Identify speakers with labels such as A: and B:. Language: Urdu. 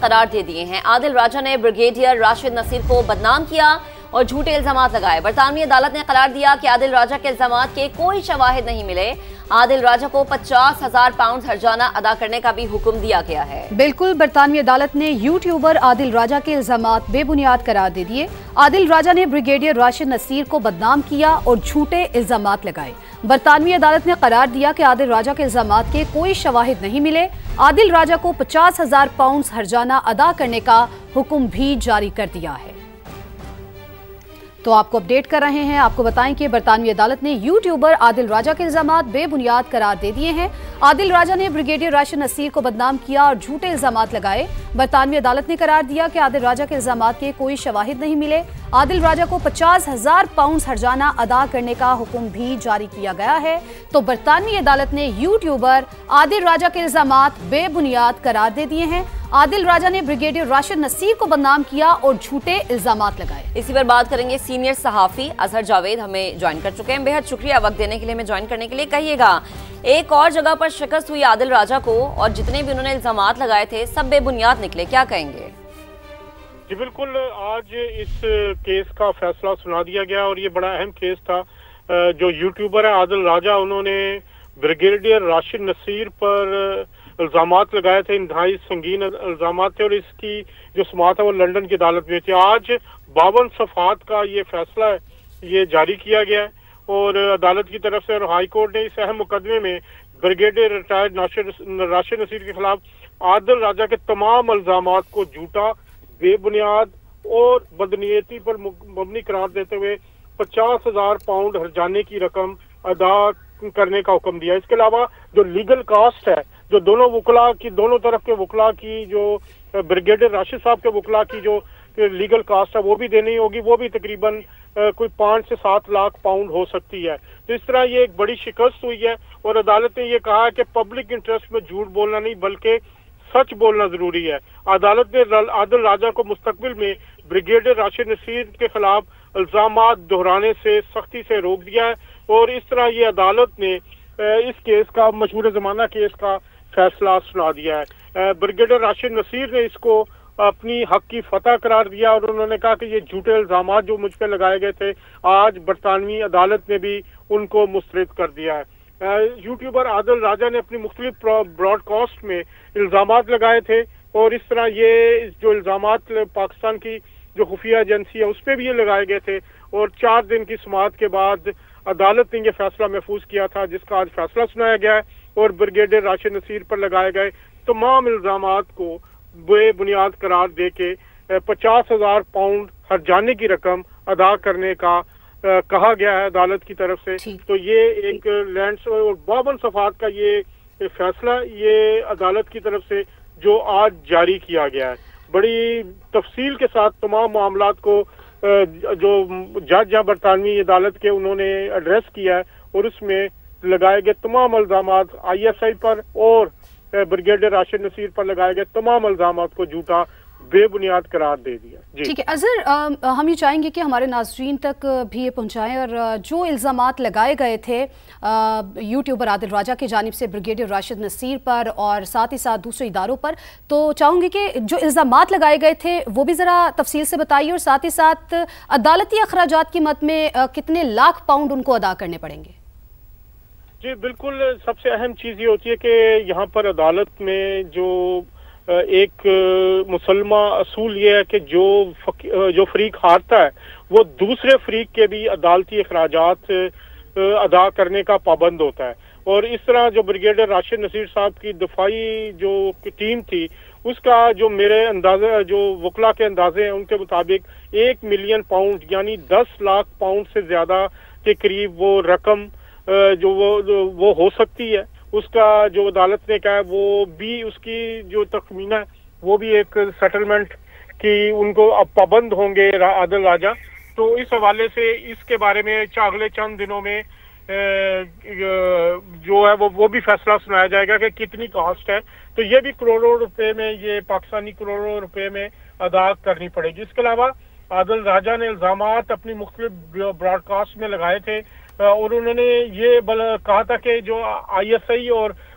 A: قرار دے دیے ہیں۔ عادل راجہ نے بریگیڈیئر راشد نصیر کو بدنام کیا اور جھوٹے الزامات لگائے۔ برطانوی عدالت نے قرار دیا کہ عادل راجہ کے الزامات کے کوئی شواہد نہیں ملے۔ عادل راجہ کو 50,000 پاؤنڈ ہرجانہ ادا کرنے کا بھی حکم دیا گیا ہے۔
B: بالکل، برطانوی عدالت نے یوٹیوبر عادل راجہ کے الزامات بے بنیاد قرار دے دیے۔ عادل راجہ نے بریگیڈیئر راشد نصیر کو بدنام کیا اور جھوٹے الزامات لگائے۔ برطانوی عدالت نے قرار دیا کہ عادل راجہ کے الزامات کے کوئی شواہد نہیں ملے۔ عادل راجہ کو 50,000 پاؤنڈ ہرجانہ ادا کرنے کا حکم بھی جاری کر دیا ہے۔ تو آپ کو اپڈیٹ کر رہے ہیں، آپ کو بتائیں کہ برطانوی عدالت نے یوٹیوبر عادل راجہ کے الزامات بے بنیاد قرار دے دیے ہیں۔ عادل راجہ نے بریگیڈیئر راشد نصیر کو بدنام کیا اور جھوٹے الزامات لگائے۔ برطانوی عدالت نے قرار دیا کہ عادل راجہ کے الزامات کے کوئی شواہد نہیں ملے۔ عادل راجہ کو 50,000 پاؤنڈ ہرجانہ ادا کرنے کا حکم بھی جاری کیا گیا ہے۔ تو برطانوی عدالت نے یوٹیوبر عادل راجہ کے الزامات بے بنیاد قرار دے دیے ہیں۔ عادل راجہ نے بریگیڈیئر راشد نصیر کو بدنام کیا اور جھوٹے الزامات لگائے۔
A: اسی پر بات کریں گے، سینئر صحافی اظہر جاوید ہمیں جوائن کر چکے ہیں۔ بہت شکریہ وقت دینے کے لیے، ہمیں جوائن کرنے کے لیے۔ کہیے گا، ایک اور جگہ پر شکست ہوئی عادل راجہ کو اور جتنے بھی انہوں نے الزامات لگائے تھے سب بے بنیاد نکلے، کیا کہیں گے؟
C: جی بالکل، آج اس کیس کا فیصلہ سنا دیا گیا اور یہ بڑا اہم کیس تھا۔ جو یوٹیوبر ہے عادل راجہ، انہوں نے بریگیڈیئر راشد نصیر پر الزامات لگائے تھے، انتہائی سنگین الزامات تھے اور اس کی جو سماعت ہے وہ لندن کی عدالت میں تھی۔ آج 52 صفحات کا یہ فیصلہ ہے، یہ جاری کیا گیا ہے اور عدالت کی طرف سے، اور ہائی کورٹ نے اس اہم مقدمے میں بریگیڈیئر ریٹائرڈ راشد نصیر کے خلاف عادل راجہ کے تمام الزامات کو جھوٹا، بے بنیاد اور بدنیتی پر مبنی قرار دیتے ہوئے 50,000 پاؤنڈ ہرجانے کی رقم ادا کرنے کا حکم دیا۔ اس کے علاوہ جو لیگل کاسٹ ہے، جو دونوں طرف کے وکلاء کی، جو بریگیڈیئر راشد صاحب کے وکلاء کی جو لیگل کاسٹ ہے وہ بھی دینی ہوگی، وہ بھی تقریباً کوئی 5 سے 7 لاکھ پاؤنڈ ہو سکتی ہے۔ تو اس طرح یہ ایک بڑی شکست ہوئی ہے اور عدالت نے یہ کہا کہ پبلک انٹرسٹ میں جھوٹ بولنا نہیں بلکہ سچ بولنا ضروری ہے۔ عدالت نے عادل راجہ کو مستقبل میں بریگیڈیئر راشد نصیر کے خلاف الزامات دہرانے سے سختی سے روک دیا ہے اور اس طرح یہ عدالت نے اس کیس کا، مشہور زمانہ کیس کا فیصلہ سنا دیا ہے۔ بریگیڈیئر راشد نصیر نے اس کو اپنی حق کی فتح قرار دیا اور انہوں نے کہا کہ یہ جھوٹے الزامات جو مجھ پہ لگائے گئے تھے، آج برطانوی عدالت نے بھی ان کو مسترد کر دیا ہے۔ یوٹیوبر عادل راجہ نے اپنی مختلف براڈ کاسٹ میں الزامات لگائے تھے اور اس طرح یہ جو الزامات پاکستان کی جو خفیہ ایجنسی ہے اس پہ بھی یہ لگائے گئے تھے اور 4 دن کی سماعت کے بعد عدالت نے یہ فیصلہ محفوظ کیا تھا، جس کا آج فیصلہ سنایا گیا ہے اور بریگیڈیئر راشد نصیر پر لگائے گئے تمام الزامات کو بے بنیاد قرار دے کے 50,000 پاؤنڈ ہرجانے کی رقم ادا کرنے کا کہا گیا ہے عدالت کی طرف سے۔ تو یہ ایک لینڈ اور 52 صفحات کا یہ فیصلہ یہ عدالت کی طرف سے جو آج جاری کیا گیا ہے، بڑی تفصیل کے ساتھ تمام معاملات کو جو جج یا برطانوی عدالت کے انہوں نے ایڈریس کیا ہے اور اس میں لگائے گئے تمام الزامات ISI پر اور بریگیڈیئر راشد نصیر پر لگائے گئے تمام الزامات کو جھوٹا، بے بنیاد قرار دے دیا۔
B: ٹھیک ہے اظہر، ہم یہ چاہیں گے کہ ہمارے ناظرین تک بھی یہ پہنچائیں، اور جو الزامات لگائے گئے تھے یوٹیوبر عادل راجہ کی جانب سے بریگیڈیئر راشد نصیر پر اور ساتھ ہی ساتھ دوسرے اداروں پر، تو چاہوں گی کہ جو الزامات لگائے گئے تھے وہ بھی ذرا تفصیل سے بتائیے اور ساتھ ہی ساتھ عدالتی اخراجات کی مد میں کتنے لاکھ پاؤنڈ ان کو ادا کرنے پڑیں گے؟
C: جی بالکل، سب سے اہم چیز یہ ہوتی ہے کہ یہاں پر عدالت میں جو ایک مسلمہ اصول یہ ہے کہ جو فریق ہارتا ہے وہ دوسرے فریق کے بھی عدالتی اخراجات ادا کرنے کا پابند ہوتا ہے، اور اس طرح جو بریگیڈیئر راشد نصیر صاحب کی دفاعی جو ٹیم تھی اس کا جو میرے اندازے، جو وکلاء کے اندازے ہیں ان کے مطابق 1 ملین پاؤنڈ یعنی 10 لاکھ پاؤنڈ سے زیادہ کے قریب وہ رقم جو وہ ہو سکتی ہے۔ اس کا جو عدالت نے کہا ہے وہ بھی، اس کی جو تخمینہ ہے وہ بھی ایک سیٹلمنٹ کی ان کو اب پابند ہوں گے عادل راجہ۔ تو اس حوالے سے اس کے بارے میں اگلے چند دنوں میں جو ہے وہ بھی فیصلہ سنایا جائے گا کہ کتنی کاسٹ ہے۔ تو یہ بھی کروڑوں روپے میں، یہ پاکستانی کروڑوں روپے میں ادا کرنی پڑے گی۔ اس کے علاوہ عادل راجہ نے الزامات اپنی مختلف براڈ کاسٹ میں لگائے تھے اور انہوں نے یہ کہا تھا کہ جو ISI اور